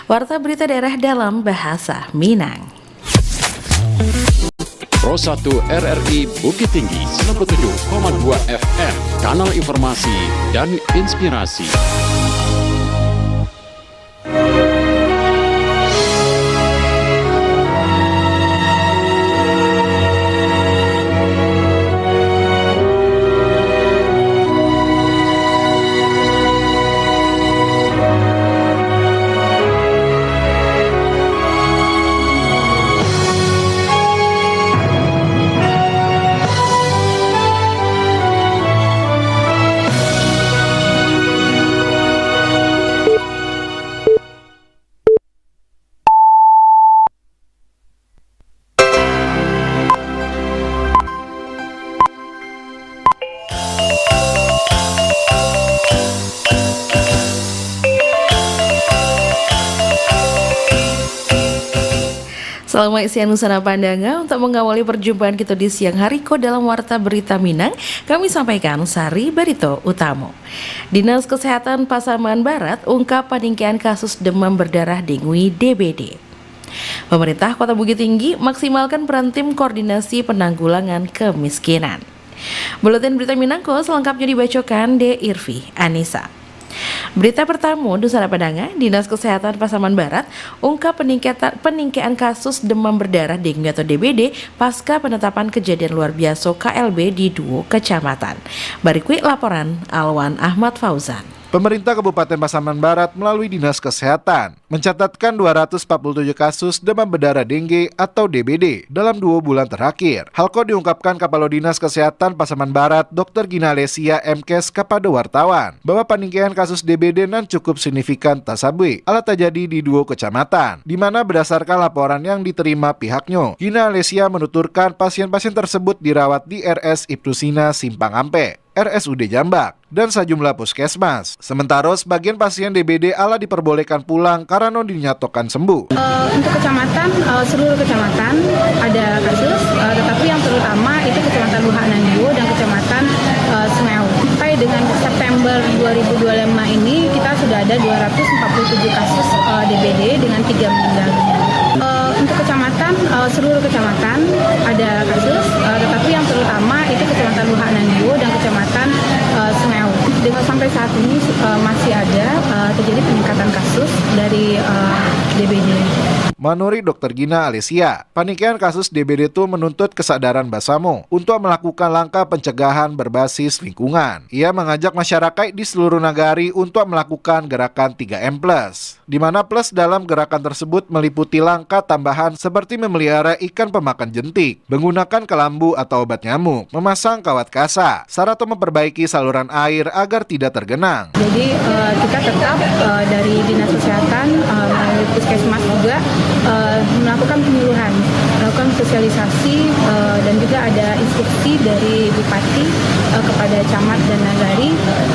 Warta berita daerah dalam bahasa Minang. Pro 1 RRI Bukit Tinggi 97,2 FM, kanal informasi dan inspirasi. Selamat siang Nusana Pandanga. Untuk mengawali perjumpaan kita di siang hari dalam Warta Berita Minang, kami sampaikan sari berita utama. Dinas Kesehatan Pasaman Barat ungkap peningkatan kasus demam berdarah dengue DBD. Pemerintah Kota Bukit Tinggi maksimalkan peran tim koordinasi penanggulangan kemiskinan. Buletin Berita Minangko selengkapnya dibacakan De Irvi Anissa. Berita pertama, Nusana Padanga, Dinas Kesehatan Pasaman Barat ungkap peningkatan kasus demam berdarah dengue atau DBD pasca penetapan kejadian luar biasa KLB di 2 kecamatan. Berikut laporan Alwan Ahmad Fauzan. Pemerintah Kabupaten Pasaman Barat melalui Dinas Kesehatan mencatatkan 247 kasus demam berdarah dengue atau DBD dalam 2 bulan terakhir. Halko diungkapkan Kapalo Dinas Kesehatan Pasaman Barat Dr. Gina Lesia MKes kepada wartawan bahwa peningkatan kasus DBD nan cukup signifikan tasabui ala terjadi di 2 kecamatan, di mana berdasarkan laporan yang diterima pihaknya, Gina Lesia menuturkan pasien-pasien tersebut dirawat di RS Ibnu Sina Simpang Ampe, RSUD Jambak, dan sejumlah puskesmas. Sementara sebagian pasien DBD ala diperbolehkan pulang karena dinyatakan sembuh. Untuk kecamatan, seluruh kecamatan ada kasus, tetapi yang terutama itu kecamatan Luhanandio dan kecamatan Sengeu. Sampai dengan September 2025 ini kita sudah ada 247 kasus DBD dengan 3 meninggal dunia. Untuk kecamatan, seluruh kecamatan ada kasus, tetapi yang terutama itu kecamatan Luhanandio dan kecamatan Sengeu. Dengan sampai saat ini masih ada terjadi peningkatan kasus dari DBD. Menurut Dr. Gina Alesia, peningkatan kasus DBD itu menuntut kesadaran Basamo untuk melakukan langkah pencegahan berbasis lingkungan. Ia mengajak masyarakat di seluruh negari untuk melakukan gerakan 3M+, di mana plus dalam gerakan tersebut meliputi langkah tambahan seperti memelihara ikan pemakan jentik, menggunakan kelambu atau obat nyamuk, memasang kawat kasa, serta memperbaiki saluran air agar tidak tergenang. Jadi kita tetap dari Dinas Kesehatan melalui Puskesmas juga melakukan penyuluhan, melakukan sosialisasi dan juga ada instruksi dari Bupati kepada camat dan nagari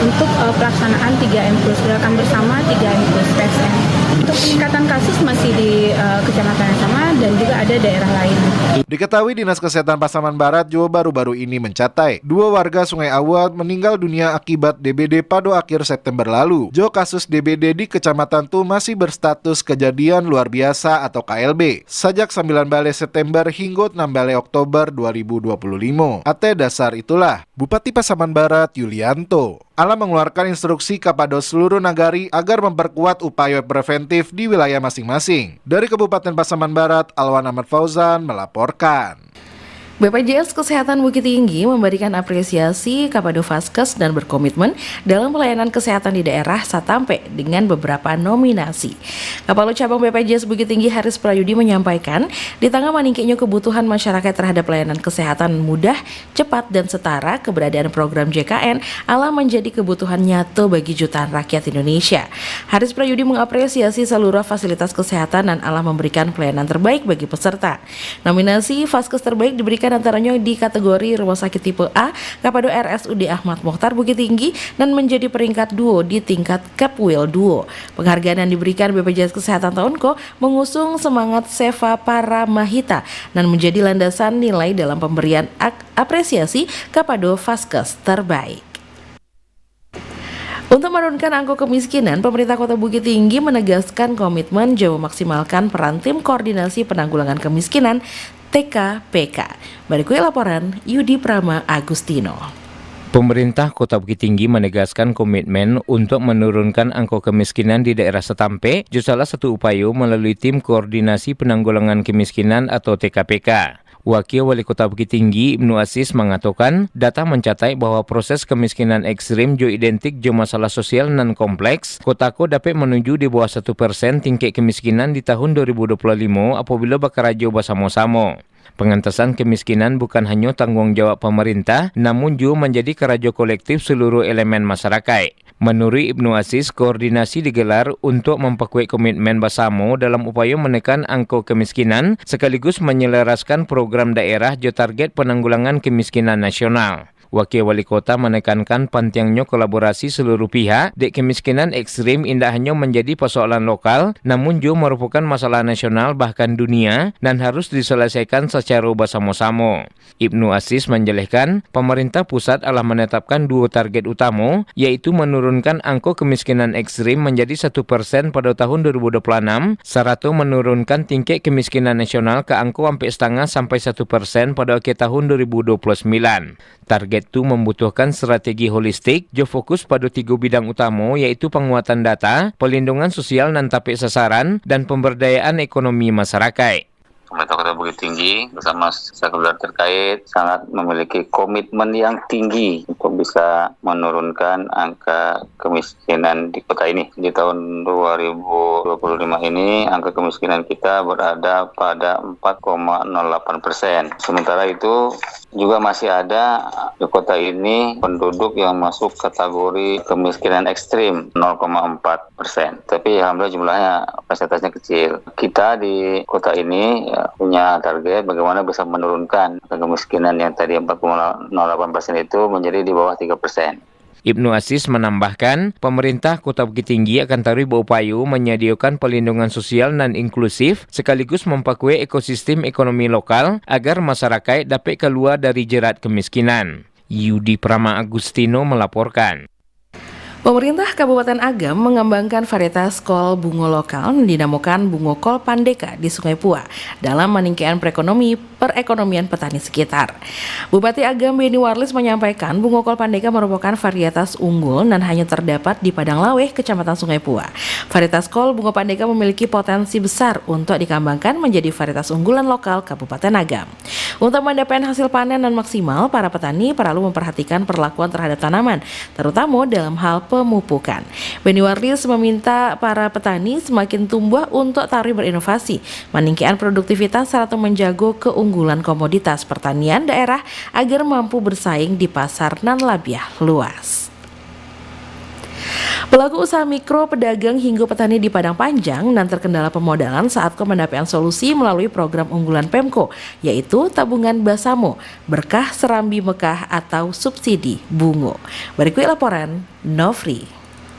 untuk pelaksanaan 3M+, gerakan bersama 3M+ PSN. Untuk peningkatan kasus masih di kecamatan yang sama dan juga ada daerah lain. Diketahui Dinas Kesehatan Pasaman Barat juga baru-baru ini mencatat 2 warga Sungai Awat meninggal dunia akibat DBD pada akhir September lalu. Jo kasus DBD di kecamatan itu masih berstatus kejadian luar biasa atau KLB sejak 9 September hingga 6 Oktober 2025. Atas dasar itulah Bupati Pasaman Barat Yulianto ala mengeluarkan instruksi kepada seluruh nagari agar memperkuat upaya preventif di wilayah masing-masing. Dari Kabupaten Pasaman Barat, Alwan Ahmad Fauzan melaporkan. BPJS Kesehatan Bukit Tinggi memberikan apresiasi kepada Vaskes dan berkomitmen dalam pelayanan kesehatan di daerah sampai dengan beberapa nominasi. Kepala Cabang BPJS Bukit Tinggi Haris Prayudi menyampaikan, di tengah meningkatnya kebutuhan masyarakat terhadap pelayanan kesehatan mudah, cepat, dan setara, keberadaan program JKN ala menjadi kebutuhan nyata bagi jutaan rakyat Indonesia. Haris Prayudi mengapresiasi seluruh fasilitas kesehatan dan ala memberikan pelayanan terbaik bagi peserta. Nominasi Vaskes terbaik diberikan antaranya di kategori Rumah Sakit Tipe A kepada RSUD Ahmad Mokhtar Bukit Tinggi dan menjadi peringkat 2 di tingkat Kepwil 2. Penghargaan yang diberikan BPJS Kesehatan Tahunko mengusung semangat Seva Para Mahita dan menjadi landasan nilai dalam pemberian apresiasi kepada Vaskes terbaik. Untuk menurunkan angka kemiskinan, pemerintah Kota Bukit Tinggi menegaskan komitmen jauh memaksimalkan peran Tim Koordinasi Penanggulangan Kemiskinan TKPK. Berikut laporan Yudi Prama Agustino. Pemerintah Kota Bukit Tinggi menegaskan komitmen untuk menurunkan angka kemiskinan di daerah Setampe, salah satu upaya melalui Tim Koordinasi Penanggulangan Kemiskinan atau TKPK. Wakil Wali Kota Bukit Tinggi Ibnu Aziz mengatakan, data mencatat bahwa proses kemiskinan ekstrim jo identik jo masalah sosial non kompleks, Kotako dapat menuju di bawah 1% tingkat kemiskinan di tahun 2025 apabila bakarajo bersama-sama. Pengentasan kemiskinan bukan hanya tanggung jawab pemerintah, namun juga menjadi kerajo kolektif seluruh elemen masyarakat. Menurut Ibnu Aziz, koordinasi digelar untuk memperkuat komitmen bersama dalam upaya menekan angka kemiskinan sekaligus menyelaraskan program daerah jo target penanggulangan kemiskinan nasional. Wakil Wali Kota menekankan pentingnya kolaborasi seluruh pihak dek kemiskinan ekstrim tidak hanya menjadi persoalan lokal, namun juga merupakan masalah nasional bahkan dunia dan harus diselesaikan secara bersama-sama. Ibnu Aziz menjelaskan, pemerintah pusat telah menetapkan 2 target utama, yaitu menurunkan angka kemiskinan ekstrim menjadi 1% pada tahun 2026, serta menurunkan tingkat kemiskinan nasional ke angka 0,5 sampai 1% pada akhir tahun 2029. Target itu membutuhkan strategi holistik, jo fokus pada 3 bidang utama yaitu penguatan data, pelindungan sosial dan tape sasaran, dan pemberdayaan ekonomi masyarakat. Pemerintah Kota Bukit Tinggi bersama stakeholder terkait sangat memiliki komitmen yang tinggi untuk bisa menurunkan angka kemiskinan di kota ini. Di tahun 2025 ini angka kemiskinan kita berada pada 4,08%. Sementara itu juga masih ada di kota ini penduduk yang masuk kategori kemiskinan ekstrim 0,4%. Tapi alhamdulillah jumlahnya persentasenya kecil. Kita di kota ini punya target bagaimana bisa menurunkan kemiskinan yang tadi 4,08% itu menjadi di bawah 3%. Ibnu Aziz menambahkan, pemerintah Kota Bukit Tinggi akan terus berupaya menyediakan perlindungan sosial dan inklusif sekaligus memperkuat ekosistem ekonomi lokal agar masyarakat dapat keluar dari jerat kemiskinan. Yudi Prama Agustino melaporkan. Pemerintah Kabupaten Agam mengembangkan varietas kol bungo lokal yang dinamakan bungo kol pandeka di Sungai Pua dalam meningkatkan perekonomian petani sekitar. Bupati Agam Beni Warlis menyampaikan bungo kol pandeka merupakan varietas unggul dan hanya terdapat di Padang Laweh, Kecamatan Sungai Pua. Varietas kol bungo pandeka memiliki potensi besar untuk dikembangkan menjadi varietas unggulan lokal Kabupaten Agam. Untuk mendapatkan hasil panen dan maksimal, para petani perlu memperhatikan perlakuan terhadap tanaman, terutama dalam hal pemupukan. Beni Warlis meminta para petani semakin tumbuh untuk terus berinovasi, meningkatkan produktivitas serta menjaga keunggulan komoditas pertanian daerah agar mampu bersaing di pasar nan labiah luas. Pelaku usaha mikro, pedagang hingga petani di Padang Panjang dan terkendala pemodalan saat mendapatkan solusi melalui program unggulan Pemko, yaitu tabungan Basamo, berkah Serambi Mekah atau subsidi bungo. Berikut laporan Novri.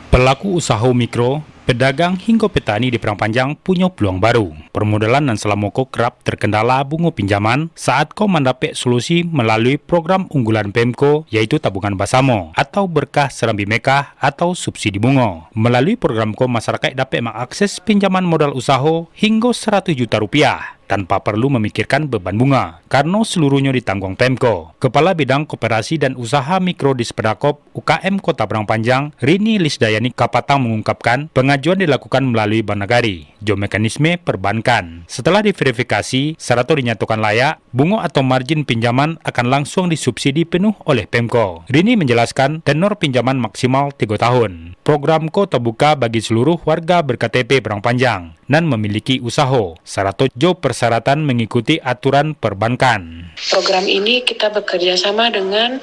Pelaku usaha mikro, pedagang hingga petani di Padang Panjang punya peluang baru. Permodalan dan selamoko kerap terkendala bunga pinjaman saat kau mendapat solusi melalui program unggulan Pemko yaitu tabungan Basamo atau berkah Serambi Mekah atau subsidi bunga. Melalui program kau masyarakat dapat mengakses pinjaman modal usaha hingga 100 juta rupiah tanpa perlu memikirkan beban bunga karena seluruhnya ditanggung Pemko. Kepala Bidang Koperasi dan Usaha Mikro di Spedakop UKM Kota Padang Panjang, Rini Lisdayani Kapatang mengungkapkan pengajuan dilakukan melalui Bank Nagari, jo mekanisme perbankan. Setelah diverifikasi, serta dinyatakan layak, bunga atau margin pinjaman akan langsung disubsidi penuh oleh Pemko. Rini menjelaskan tenor pinjaman maksimal 3 tahun. Program Ko terbuka bagi seluruh warga berKTP Padang Panjang dan memiliki usaha, serta jo persyaratan mengikuti aturan perbankan. Program ini kita bekerja sama dengan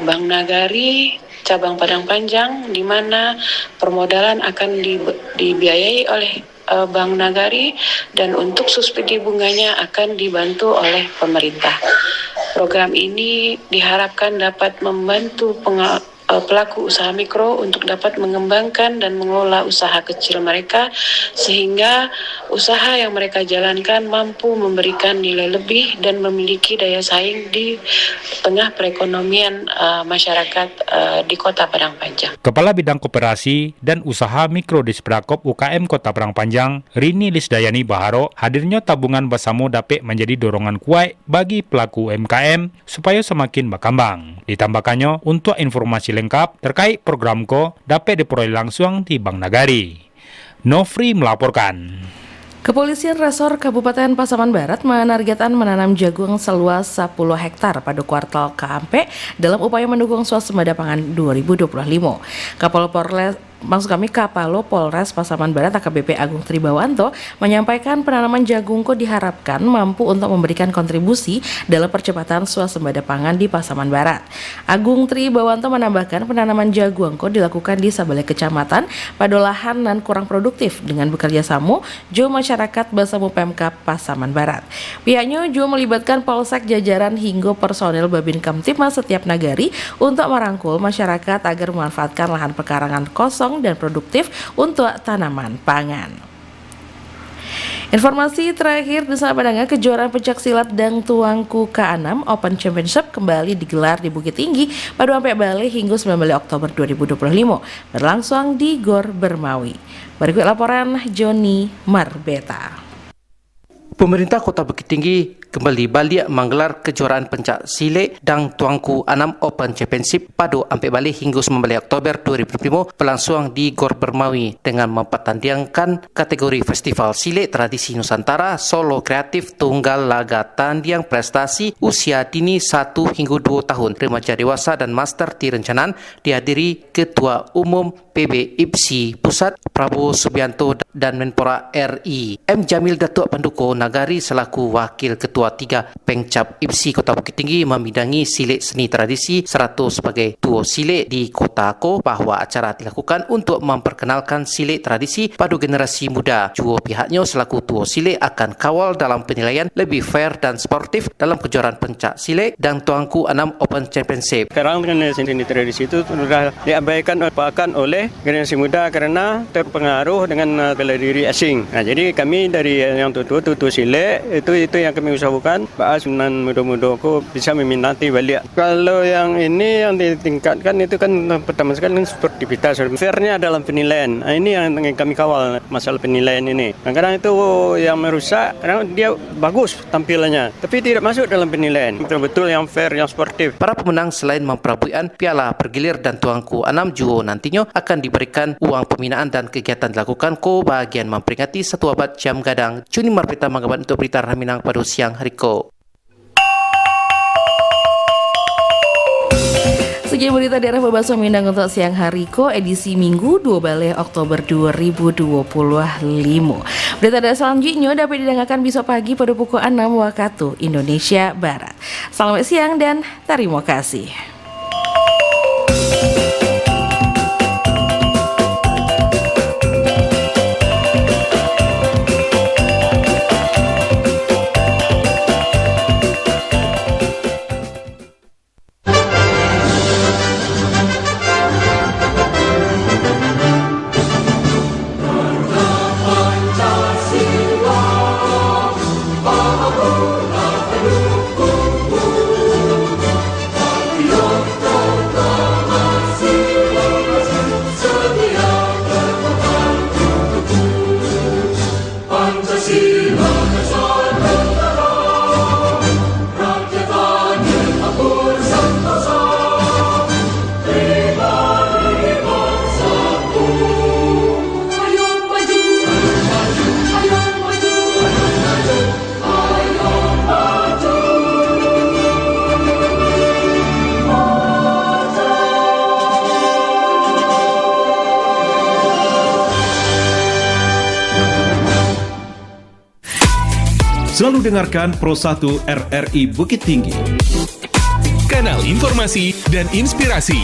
Bank Nagari cabang Padang Panjang, di mana permodalan akan dibiayai oleh Bank Nagari dan untuk subsidi bunganya akan dibantu oleh pemerintah. Program ini diharapkan dapat membantu pelaku usaha mikro untuk dapat mengembangkan dan mengelola usaha kecil mereka sehingga usaha yang mereka jalankan mampu memberikan nilai lebih dan memiliki daya saing di tengah perekonomian masyarakat di Kota Padang Panjang. Kepala Bidang Koperasi dan Usaha Mikro Disprakop UKM Kota Padang Panjang, Rini Lisdayani Baharo, hadirnya tabungan Basamo dapat menjadi dorongan kuat bagi pelaku UMKM supaya semakin berkembang. Ditambahkannya, untuk informasi lengkap terkait program ko dapat diperoleh langsung di Bank Nagari. Nofri melaporkan. Kepolisian Resor Kabupaten Pasaman Barat menargetkan menanam jagung seluas 10 hektar pada kuartal keempat dalam upaya mendukung swasembada pangan 2025. Kapalo Polres Pasaman Barat AKBP Agung Tribawanto menyampaikan penanaman jagung diharapkan mampu untuk memberikan kontribusi dalam percepatan swasembada pangan di Pasaman Barat. Agung Tribawanto menambahkan penanaman jagung dilakukan di Sabale Kecamatan pada lahan nan kurang produktif dengan bekerja sama masyarakat Basamo Pemkab Pasaman Barat. Pihaknya juga melibatkan Polsek jajaran hingga personel Babin Kamtipmas setiap nagari untuk merangkul masyarakat agar memanfaatkan lahan pekarangan kosong dan produktif untuk tanaman pangan. Informasi terakhir di sana Padang, kejuaraan pencak silat Dang Tuangku K6 Open Championship kembali digelar di Bukit Tinggi pada sampai Bali hingga 19 Oktober 2025 berlangsung di Gor Bermawi. Berikut laporan Joni Marbeta. Pemerintah Kota Bukit Tinggi kembali balik menggelar kejuaraan pencak silat Dang Tuangku 6 Open Championship pada sampai Bali hingga 19 Oktober 2025 berlangsung di Gor Bermawi dengan mempertandingkan kategori Festival Silat Tradisi Nusantara Solo Kreatif Tunggal Laga Tanding Prestasi Usia Dini 1 hingga 2 tahun Remaja Dewasa dan Master Direncanan dihadiri Ketua Umum PB IPSI Pusat Prabowo Subianto dan Menpora RI M. Jamil Datuk Penduko Nagari selaku Wakil Ketua 3 Pengcap IPSI Kota Bukit Tinggi memidangi silat seni tradisi serta sebagai duo silat di Kota Ko bahawa acara dilakukan untuk memperkenalkan silat tradisi pada generasi muda. Juga pihaknya selaku duo silat akan kawal dalam penilaian lebih fair dan sportif dalam kejuaraan pencak silat Dang Tuangku 6 Open Championship. Sekarang generasi seni tradisi itu sudah diabaikan oleh generasi muda karena terpengaruh dengan bela diri asing. Nah, jadi kami dari yang tutu silat itu yang kami usahakan bahas dengan muda-muda aku bisa meminati balik. Kalau yang ini yang ditingkatkan itu kan pertama sekali sportivitas. Fairnya dalam penilaian. Nah, ini yang kami kawal masalah penilaian ini. Kadang itu yang merusak, kadang dia bagus tampilannya, tapi tidak masuk dalam penilaian. Betul-betul yang fair, yang sportif. Para pemenang selain memperabaikan piala bergilir dan Tuangku 6 juga nantinya akan diberikan uang pembinaan dan kegiatan dilakukan bahagian memperingati 1 abad jam gadang. Juni Marbeta menggambar untuk berita Raminang pada siang hari ko. Sekian berita daerah Babasa Mindang untuk siang hari ko edisi Minggu 12 Oktober 2025. Berita daerah selanjutnya dapat didengarkan besok pagi pada pukul 6 waktu Indonesia Barat. Selamat siang dan terima kasih. Selalu dengarkan Pro 1 RRI Bukit Tinggi. Kanal informasi dan inspirasi.